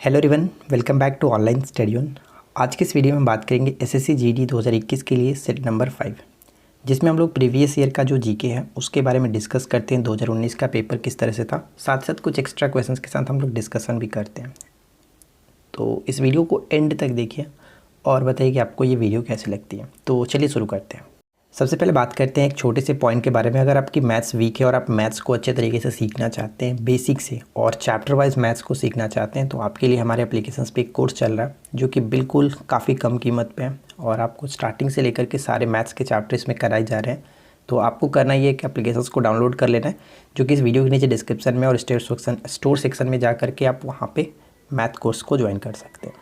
Hello everyone, welcome back to online study on. आज की इस वीडियो में बात करेंगे एसएससी जीडी 2021 के लिए सेट नंबर 5, जिसमें हम लोग प्रीवियस ईयर का जो जीके है उसके बारे में डिस्कस करते हैं। 2019 का पेपर किस तरह से था, साथ साथ कुछ एक्स्ट्रा क्वेश्चंस के साथ हम लोग डिस्कशन भी करते हैं। तो इस वीडियो को एंड तक देखिए और बताइए कि आपको ये वीडियो कैसी लगती है। तो चलिए शुरू करते हैं। सबसे पहले बात करते हैं एक छोटे से पॉइंट के बारे में। अगर आपकी मैथ्स वीक है और आप मैथ्स को अच्छे तरीके से सीखना चाहते हैं बेसिक से और चैप्टर वाइज मैथ्स को सीखना चाहते हैं, तो आपके लिए हमारे एप्लीकेशंस पे एक कोर्स चल रहा है जो कि बिल्कुल काफ़ी कम कीमत पे है और आपको स्टार्टिंग से लेकर के सारे मैथ्स के चैप्टर इसमें कराए जा रहे हैं। तो आपको करना ये है कि एप्लीकेशंस को डाउनलोड कर लेना है, जो कि इस वीडियो के नीचे डिस्क्रिप्शन में और स्टोर सेक्शन में जा करके आप वहाँ पर मैथ कोर्स को ज्वाइन कर सकते हैं।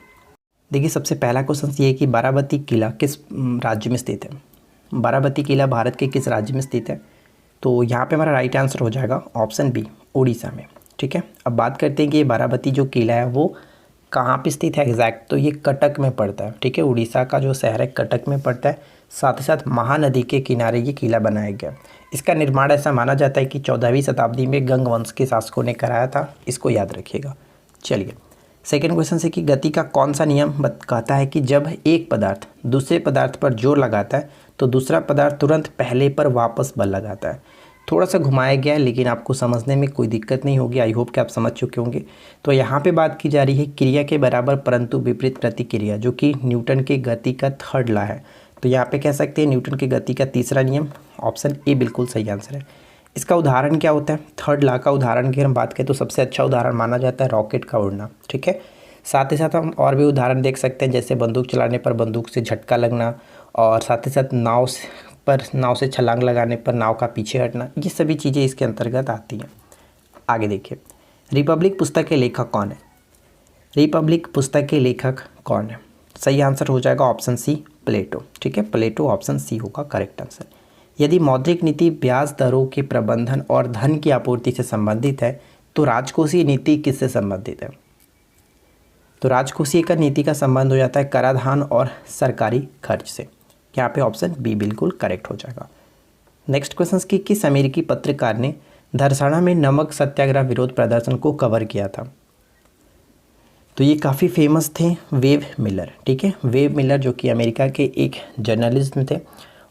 देखिए, सबसे पहला क्वेश्चन ये है कि बाराबती किला किस राज्य में स्थित है। बाराबती किला भारत के किस राज्य में स्थित है? तो यहाँ पे हमारा राइट आंसर हो जाएगा ऑप्शन बी, उड़ीसा में। ठीक है, अब बात करते हैं कि ये बाराबती जो किला है वो कहाँ पे स्थित है एग्जैक्ट। तो ये कटक में पड़ता है। ठीक है, उड़ीसा का जो शहर है कटक में पड़ता है। साथ ही साथ महानदी के किनारे ये किला बनाया गया। इसका निर्माण ऐसा माना जाता है कि 14वीं शताब्दी में गंग वंश के शासकों ने कराया था। इसको याद रखिएगा। चलिए, सेकेंड क्वेश्चन से कि गति का कौन सा नियम कहता है कि जब एक पदार्थ दूसरे पदार्थ पर जोर लगाता है तो दूसरा पदार्थ तुरंत पहले पर वापस बल लगाता है। थोड़ा सा घुमाया गया है लेकिन आपको समझने में कोई दिक्कत नहीं होगी। आई होप कि आप समझ चुके होंगे। तो यहाँ पे बात की जा रही है क्रिया के बराबर परंतु विपरीत प्रतिक्रिया, जो कि न्यूटन के गति का थर्ड लॉ है। तो यहाँ पे कह सकते हैं न्यूटन की गति का तीसरा नियम। ऑप्शन ए बिल्कुल सही आंसर है। इसका उदाहरण क्या होता है? थर्ड लॉ का उदाहरण की हम बात करें तो सबसे अच्छा उदाहरण माना जाता है रॉकेट का उड़ना। ठीक है, साथ ही साथ हम और भी उदाहरण देख सकते हैं, जैसे बंदूक चलाने पर बंदूक से झटका लगना और साथ ही साथ नाव से छलांग लगाने पर नाव का पीछे हटना। ये सभी चीज़ें इसके अंतर्गत आती हैं। आगे देखिए, रिपब्लिक पुस्तक के लेखक कौन है? रिपब्लिक पुस्तक के लेखक कौन है? सही आंसर हो जाएगा ऑप्शन सी, प्लेटो। ठीक है, प्लेटो ऑप्शन सी होगा करेक्ट आंसर। यदि मौद्रिक नीति ब्याज दरों के प्रबंधन और धन की आपूर्ति से संबंधित है तो राजकोषीय नीति किससे संबंधित है? तो राजकोषीय कर नीति का संबंध हो जाता है कराधान और सरकारी खर्च से। यहाँ पे ऑप्शन बी बिल्कुल करेक्ट हो जाएगा। नेक्स्ट क्वेश्चन की किस अमेरिकी पत्रकार ने धरसाना में नमक सत्याग्रह विरोध प्रदर्शन को कवर किया था? तो ये काफ़ी फेमस थे, वेब मिलर। ठीक है, वेब मिलर जो कि अमेरिका के एक जर्नलिस्ट थे।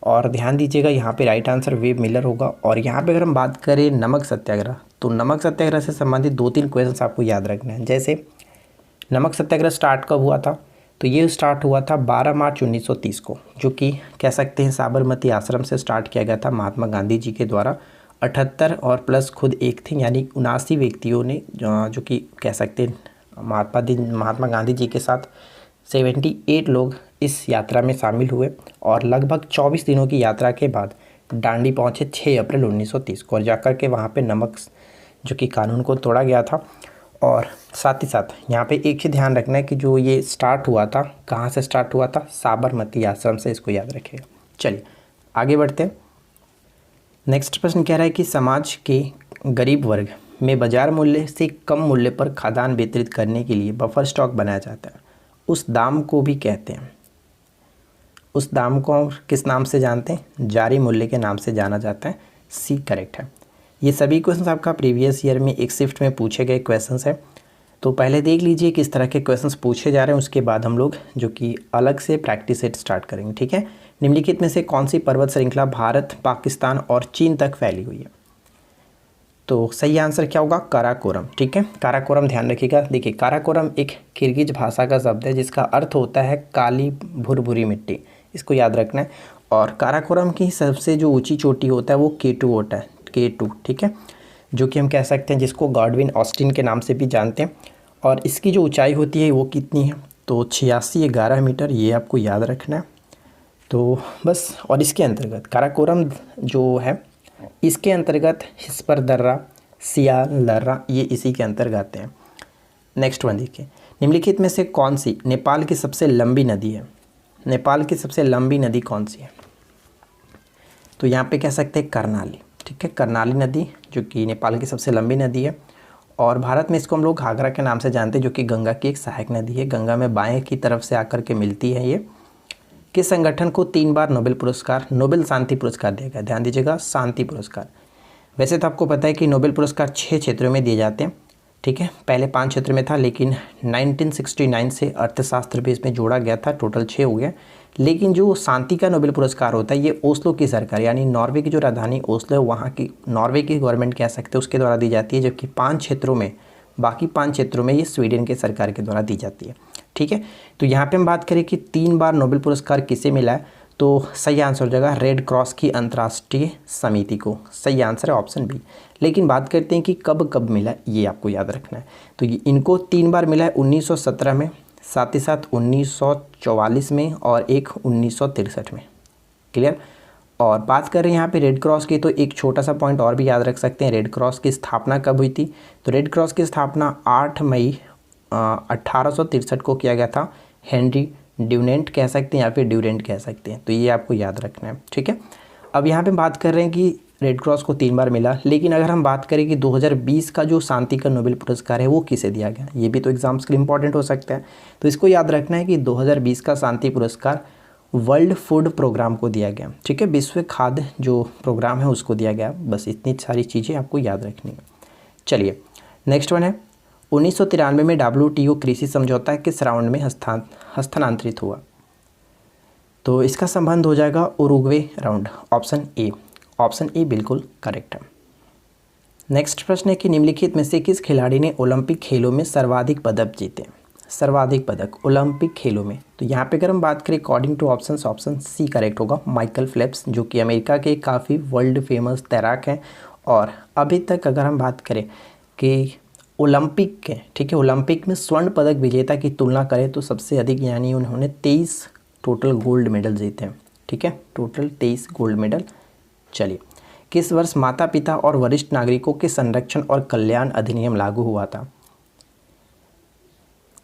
और ध्यान दीजिएगा, यहाँ पे राइट आंसर वेब मिलर होगा। और यहाँ पे अगर हम बात करें नमक सत्याग्रह, तो नमक सत्याग्रह से संबंधित 2-3 क्वेश्चन आपको याद रखने हैं। जैसे नमक सत्याग्रह स्टार्ट कब हुआ था? तो ये स्टार्ट हुआ था 12 मार्च 1930 को, जो कि कह सकते हैं साबरमती आश्रम से स्टार्ट किया गया था महात्मा गांधी जी के द्वारा। 78 और प्लस खुद एक थे, यानी 79 व्यक्तियों ने जो कि कह सकते हैं महात्मा गांधी जी के साथ 78 लोग इस यात्रा में शामिल हुए और लगभग 24 दिनों की यात्रा के बाद डांडी पहुँचे 6 अप्रैल 1930 को, और जाकर के वहाँ पर नमक जो कि कानून को तोड़ा गया था। और साथ ही साथ यहाँ पे एक ही ध्यान रखना है कि जो ये स्टार्ट हुआ था, कहाँ से स्टार्ट हुआ था? साबरमती आश्रम से। इसको याद रखिएगा। चलिए आगे बढ़ते हैं। नेक्स्ट प्रश्न कह रहा है कि समाज के गरीब वर्ग में बाजार मूल्य से कम मूल्य पर खाद्यान्न वितरित करने के लिए बफर स्टॉक बनाया जाता है। उस दाम को भी कहते हैं, उस दाम को किस नाम से जानते हैं? जारी मूल्य के नाम से जाना जाता है। सी करेक्ट है। ये सभी क्वेश्चंस आपका प्रीवियस ईयर में एक शिफ्ट में पूछे गए क्वेश्चंस हैं। तो पहले देख लीजिए किस तरह के क्वेश्चंस पूछे जा रहे हैं, उसके बाद हम लोग जो कि अलग से प्रैक्टिस सेट स्टार्ट करेंगे। ठीक है, निम्नलिखित में से कौन सी पर्वत श्रृंखला भारत, पाकिस्तान और चीन तक फैली हुई है? तो सही आंसर क्या होगा? काराकोरम। ठीक है, काराकोरम ध्यान रखिएगा। देखिए, काराकोरम एक किर्गिज भाषा का शब्द है जिसका अर्थ होता है काली भुरभुरी मिट्टी। इसको याद रखना है। और काराकोरम की सबसे जो ऊँची चोटी होता है वो K2 होता है, K2। ठीक है, जो कि हम कह सकते हैं जिसको गॉडविन ऑस्टिन के नाम से भी जानते हैं। और इसकी जो ऊंचाई होती है वो कितनी है? तो 8611 मीटर। ये आपको याद रखना है। तो बस, और इसके अंतर्गत काराकोरम जो है इसके अंतर्गत हिस्पर दर्रा, सियाल दर्रा, ये इसी के अंतर्गत आते हैं। नेक्स्ट वन देखिए, निम्नलिखित में से कौन सी नेपाल की सबसे लंबी नदी है? नेपाल की सबसे लंबी नदी कौन सी है? तो यहाँ पे कह सकते हैं कर्णाली। ठीक है, कर्णाली नदी जो कि नेपाल की सबसे लंबी नदी है। और भारत में इसको हम लोग घाघरा के नाम से जानते हैं, जो कि गंगा की एक सहायक नदी है। गंगा में बाएं की तरफ से आकर के मिलती है ये। किस संगठन को 3 बार नोबेल शांति पुरस्कार दिया गया? ध्यान दीजिएगा, शांति पुरस्कार। वैसे तो आपको पता है कि नोबेल पुरस्कार 6 क्षेत्रों में दिए जाते हैं। ठीक है, पहले 5 क्षेत्र में था, लेकिन 1969 से अर्थशास्त्र भी इसमें जोड़ा गया था, टोटल 6 हो गया। लेकिन जो शांति का नोबेल पुरस्कार होता है ये ओस्लो की सरकार यानी नॉर्वे की जो राजधानी ओस्लो है वहाँ की नॉर्वे की गवर्नमेंट कह सकते हैं उसके द्वारा दी जाती है, जबकि 5 क्षेत्रों में बाकी 5 क्षेत्रों में ये स्वीडन के सरकार के द्वारा दी जाती है। ठीक है, तो यहाँ पे हम बात करें कि 3 बार नोबेल पुरस्कार किसे मिला है, तो सही आंसर हो जाएगा रेड क्रॉस की अंतर्राष्ट्रीय समिति को। सही आंसर है ऑप्शन बी। लेकिन बात करते हैं कि कब कब मिला, ये आपको याद रखना है। तो ये इनको 3 बार मिला है, 1917 में, साथ ही साथ 1944 में और एक 1963 में। क्लियर। और बात करें यहाँ पे रेड क्रॉस की, तो एक छोटा सा पॉइंट और भी याद रख सकते हैं। रेड क्रॉस की स्थापना कब हुई थी, तो रेड क्रॉस की स्थापना 8 मई 1863 को किया गया था। हेनरी ड्यूनेंट कह सकते हैं या फिर ड्यूरेंट कह सकते हैं, तो ये आपको याद रखना है। ठीक है, अब यहाँ पे बात कर रहे हैं कि रेड क्रॉस को 3 बार मिला, लेकिन अगर हम बात करें कि 2020 का जो शांति का नोबेल पुरस्कार है वो किसे दिया गया, ये भी तो एग्जाम्स के लिए इंपॉर्टेंट हो सकता है। तो इसको याद रखना है कि 2020 का शांति पुरस्कार वर्ल्ड फूड प्रोग्राम को दिया गया। ठीक है, विश्व खाद्य जो प्रोग्राम है उसको दिया गया। बस इतनी सारी चीज़ें आपको याद रखनी है। चलिए नेक्स्ट वन है, 1993 में WTO कृषि समझौता किस राउंड में हस्तांतरित हुआ, तो इसका संबंध हो जाएगा Uruguay round, option A. Option A बिल्कुल करेक्ट है। नेक्स्ट प्रश्न है कि निम्नलिखित में से किस खिलाड़ी ने ओलंपिक खेलों में सर्वाधिक पदक जीते, सर्वाधिक पदक ओलंपिक खेलों में। तो यहाँ पे अगर हम बात करें according to option C correct होगा, माइकल फेल्प्स, जो कि अमेरिका के काफ़ी वर्ल्ड फेमस तैराक हैं। और अभी तक अगर हम बात करें कि ओलंपिक के, ठीक है, ओलंपिक में स्वर्ण पदक विजेता की तुलना करें तो सबसे अधिक यानी उन्होंने 23 टोटल गोल्ड मेडल जीते हैं। ठीक है, टोटल 23 गोल्ड मेडल। चलिए, किस वर्ष माता पिता और वरिष्ठ नागरिकों के संरक्षण और कल्याण अधिनियम लागू हुआ था,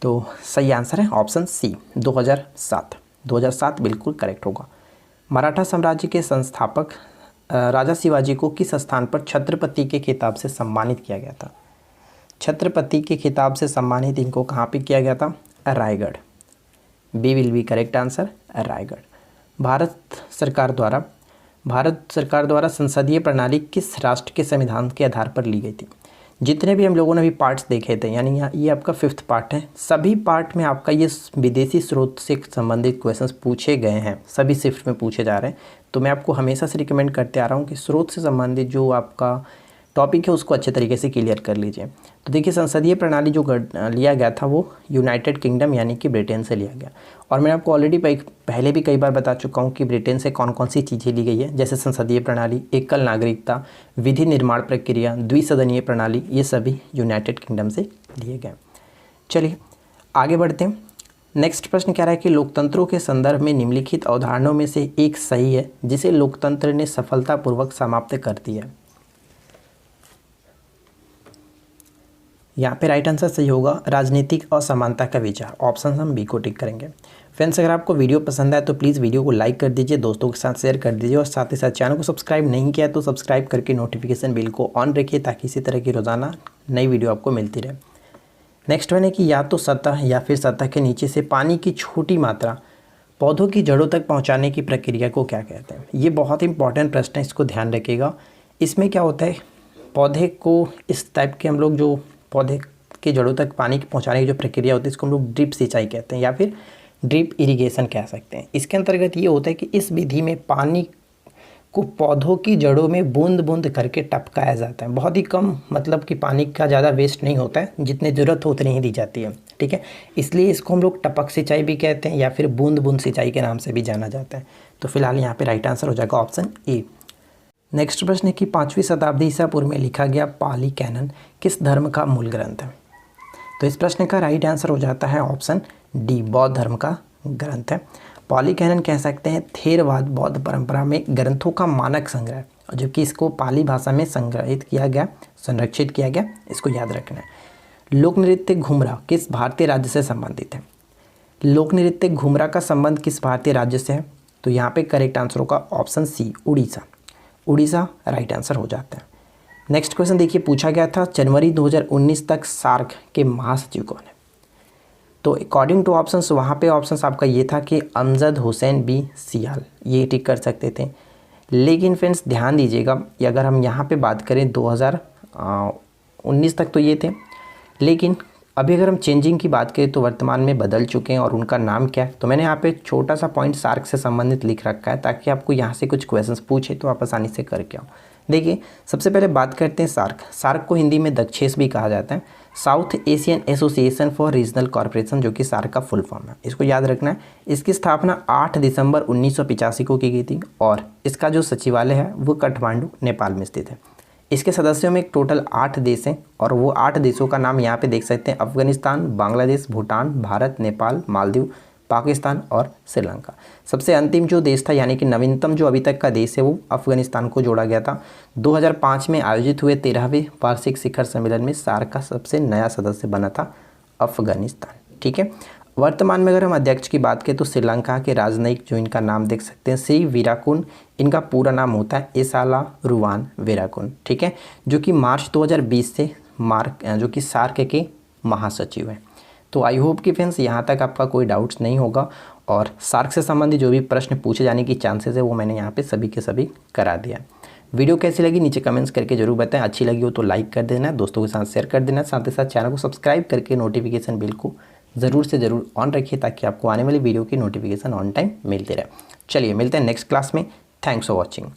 तो सही आंसर है ऑप्शन सी 2007। 2007 बिल्कुल करेक्ट होगा। मराठा साम्राज्य के संस्थापक राजा शिवाजी को किस स्थान पर छत्रपति के खिताब से सम्मानित किया गया था, छत्रपति के खिताब से सम्मानित इनको कहाँ पे किया गया था, Raigarh. B will be correct answer, Raigarh. भारत सरकार द्वारा संसदीय प्रणाली किस राष्ट्र के संविधान के आधार पर ली गई थी। जितने भी हम लोगों ने अभी पार्ट्स देखे थे, यानी यहाँ ये आपका 5th पार्ट है, सभी पार्ट में आपका ये विदेशी स्रोत से संबंधित क्वेश्चंस पूछे गए हैं, सभी शिफ्ट में पूछे जा रहे हैं। तो मैं आपको हमेशा से रिकमेंड करते आ रहा हूँ कि स्रोत से संबंधित जो आपका टॉपिक है उसको अच्छे तरीके से क्लियर कर लीजिए। तो देखिए, संसदीय प्रणाली जो लिया गया था वो यूनाइटेड किंगडम यानी कि ब्रिटेन से लिया गया। और मैं आपको ऑलरेडी पहले भी कई बार बता चुका हूँ कि ब्रिटेन से कौन कौन सी चीज़ें ली गई है, जैसे संसदीय प्रणाली, एकल नागरिकता, विधि निर्माण प्रक्रिया, द्विसदनीय प्रणाली, ये सभी यूनाइटेड किंगडम से लिए गए। चलिए आगे बढ़ते हैं। नेक्स्ट प्रश्न कह रहा है कि लोकतंत्रों के संदर्भ में निम्नलिखित अवधारणाओं में से एक सही है जिसे लोकतंत्र ने सफलतापूर्वक समाप्त कर दिया। यहाँ पे राइट आंसर सही होगा राजनीतिक असमानता का विचार, ऑप्शन हम बी को टिक करेंगे। फ्रेंड्स, अगर आपको वीडियो पसंद आए तो प्लीज़ वीडियो को लाइक कर दीजिए, दोस्तों के साथ शेयर कर दीजिए और साथ ही साथ चैनल को सब्सक्राइब नहीं किया तो सब्सक्राइब करके नोटिफिकेशन बिल को ऑन रखिए ताकि इसी तरह की रोज़ाना नई वीडियो आपको मिलती रहे। नेक्स्ट वन है कि या तो सतह या फिर सतह के नीचे से पानी की छोटी मात्रा पौधों की जड़ों तक पहुँचाने की प्रक्रिया को क्या कहते हैं। ये बहुत इंपॉर्टेंट प्रश्न है, इसको ध्यान रखिएगा। इसमें क्या होता है, पौधे को इस टाइप के हम लोग जो पौधे के जड़ों तक पानी पहुंचाने की जो प्रक्रिया होती है इसको हम लोग ड्रिप सिंचाई कहते हैं या फिर ड्रिप इरिगेशन कह सकते हैं। इसके अंतर्गत ये होता है कि इस विधि में पानी को पौधों की जड़ों में बूंद बूंद करके टपकाया जाता है। बहुत ही कम, मतलब कि पानी का ज़्यादा वेस्ट नहीं होता है, जितनी ज़रूरत हो उतनी ही दी जाती है। ठीक है, इसलिए इसको हम लोग टपक सिंचाई भी कहते हैं या फिर बूंद बूंद सिंचाई के नाम से भी जाना जाता है। तो फिलहाल यहाँ पर राइट आंसर हो जाएगा ऑप्शन ए। नेक्स्ट प्रश्न है कि 5वीं शताब्दी ईसा पूर्व में लिखा गया पाली कैनन किस धर्म का मूल ग्रंथ है। तो इस प्रश्न का राइट आंसर हो जाता है ऑप्शन डी, बौद्ध धर्म का ग्रंथ है। पाली कैनन कह सकते हैं थेरवाद बौद्ध परंपरा में ग्रंथों का मानक संग्रह, जबकि इसको पाली भाषा में संग्रहित किया गया, संरक्षित किया गया, इसको याद रखना है। लोक नृत्य घुमरा किस भारतीय राज्य से संबंधित है। लोक नृत्य घुमरा का संबंध किस भारतीय राज्य से है, तो यहाँ पे करेक्ट आंसर होगा option C, Orissa. Orissa right answer हो जाता है। नेक्स्ट क्वेश्चन देखिए, पूछा गया था जनवरी 2019 तक सार्क के महासचिव कौन है। तो अकॉर्डिंग टू ऑप्शंस, वहाँ पे ऑप्शंस आपका ये था कि अमजद हुसैन बी सियाल, ये टिक कर सकते थे। लेकिन फ्रेंड्स ध्यान दीजिएगा, अगर हम यहाँ पे बात करें 2019 तक तो ये थे, लेकिन अभी अगर हम चेंजिंग की बात करें तो वर्तमान में बदल चुके हैं और उनका नाम क्या है, तो मैंने यहाँ पे एक छोटा सा पॉइंट सार्क से संबंधित लिख रखा है ताकि आपको यहाँ से कुछ क्वेश्चंस पूछे तो आप आसानी से करके आओ। देखिए सबसे पहले बात करते हैं सार्क। सार्क को हिंदी में दक्षेस भी कहा जाता है, south Asian association for regional corporation, जो कि सार्क का फुल फॉर्म है। इसको याद रखना है। इसकी स्थापना 8 दिसंबर 1985 को की गई थी और इसका जो सचिवालय है वो काठमांडू नेपाल में स्थित है। इसके सदस्यों में एक टोटल 8 देश हैं और वो 8 देशों का नाम यहाँ पे देख सकते हैं: अफगानिस्तान, बांग्लादेश, भूटान, भारत, नेपाल, मालदीव, पाकिस्तान और श्रीलंका। सबसे अंतिम जो देश था यानी कि नवीनतम जो अभी तक का देश है वो अफगानिस्तान को जोड़ा गया था। 2005 में आयोजित हुए 13वें वार्षिक शिखर सम्मेलन में सार्क का सबसे नया सदस्य बना था अफगानिस्तान। ठीक है। वर्तमान में अगर हम अध्यक्ष की बात करें तो श्रीलंका के राजनयिक, जो इनका नाम देख सकते हैं, श्री वीराकुन। इनका पूरा नाम होता है एसाला रुवान वीराकुन। ठीक है। जो कि मार्च 2020 से जो कि सार्क के महासचिव हैं। तो आई होप कि फ्रेंड्स यहाँ तक आपका कोई डाउट्स नहीं होगा और सार्क से संबंधित जो भी प्रश्न पूछे जाने की चांसेस है वो मैंने यहाँ पे सभी के सभी करा दिया। वीडियो कैसी लगी नीचे कमेंट्स करके जरूर बताएं। अच्छी लगी हो तो लाइक कर देना, दोस्तों के साथ शेयर कर देना, साथ ही साथ चैनल को सब्सक्राइब करके नोटिफिकेशन बिल को ज़रूर से ज़रूर ऑन रखिए ताकि आपको आने वाली वीडियो की नोटिफिकेशन ऑन टाइम मिलती रहे। चलिए मिलते हैं नेक्स्ट क्लास में। Thanks for watching.